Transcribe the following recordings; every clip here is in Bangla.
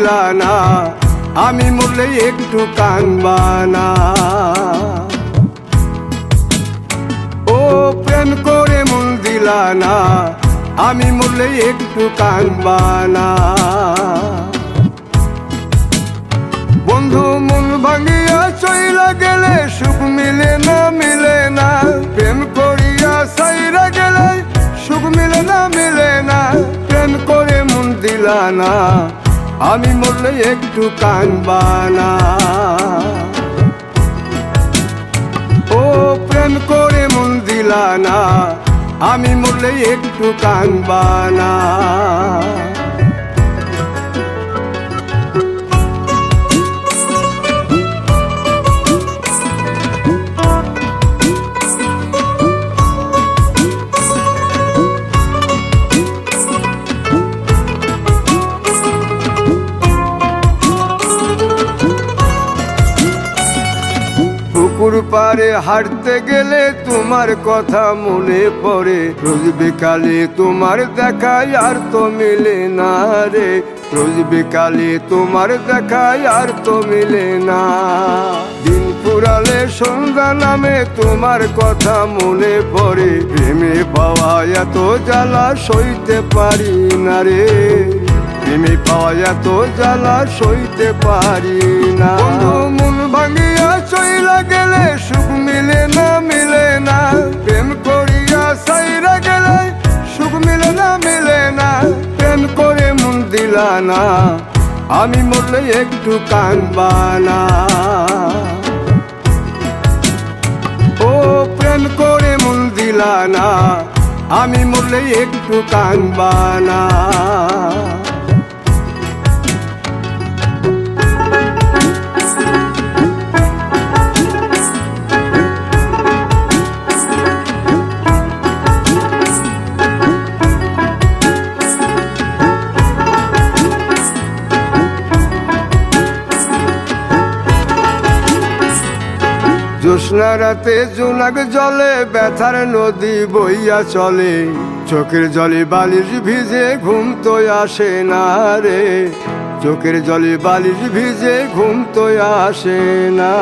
দিলা না, আমি মরলে একটু কানবা না। ও প্রেম করে মন দিলা না, আমি মরলে একটু কানবা না। বন্ধু মন ভাঙিয়া চইলা গেলে সুখ মিলে না, মিলে না। প্রেম করিয়া সাইরা গেলে সুখ মিলে না, মিলে না। প্রেম করে মন দিলা না, আমি মরলে একটু কানবা না। ও প্রেম করে মন দিলা না, আমি মরলে একটু কানবা না। পুকুর পাড়ে হাঁটতে গেলে তোমার কথা মনে পড়ে, রোজ বিকালে তোমার দেখায় আর তো মিলে না রে। রোজ বিকালে তোমার দেখায় আর তো মিলে না। দিন ফুরালে সন্ধ্যা নামে তোমার কথা মনে পড়ে, প্রেমে পাওয়া এত জ্বালা সইতে পারি না রে। প্রেমে পাওয়া এত জ্বালা সইতে পারি না। মন ভাঙিয়া চইলা গেলে সুখ মিলে না, মিলে না। প্রেম করিয়া সাইরা গেলে সুখ মিলে না, মিলে না। প্রেম করে মন দিলা না, আমি মরলে একটু কানবা না। ও প্রেম করে মন দিলা না, আমি মরলে একটু কানবা না। জ্যোৎস্না রাতে জোনাক জলে ব্যথার নদী বইয়া চলে, চোখের জলে বালিশ ভিজে ঘুম তো আসে না রে। চোখের জলে বালিশ ভিজে ঘুম তো আসে না।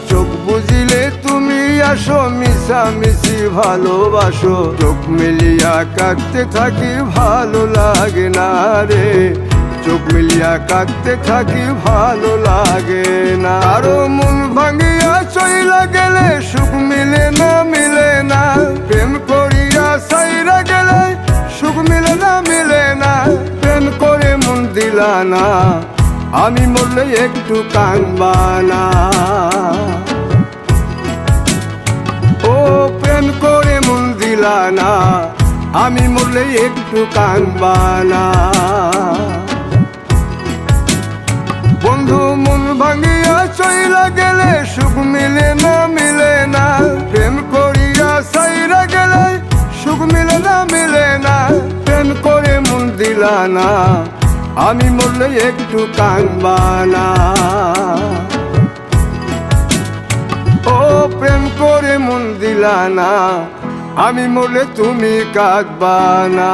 চোখ বুঝিলে তুমি আসো, মিশামিশি ভালোবাসো। চোখ মিলিয়া কাঁদতে থাকি ভালো লাগে না রে। চোখ মিলিয়া কাঁদতে থাকি ভালো লাগে না। আরো মন ভাঙিয়া চইলা গেলে সুখ মিলে না, মিলে না। প্রেম করিয়া সাইরা গেলে সুখ মিলে না, মিলে না। প্রেম করে মন দিলা না, আমি মরলে একটু কানবা না। ও প্রেম করে মন দিলা না, আমি মরলে একটু কানবা না। বন্ধু মন ভাঙিয়া চইলা গেলে সুখ মিলে না, মিলে না। প্রেম করিয়া সাইরা গেলে সুখ মিলে না, মিলে না। প্রেম করে মন দিলা না, আমি মরলে একটু কানবা না। ও প্রেম করে মন দিলা না, আমি মরলে তুমি কাঁদবা না।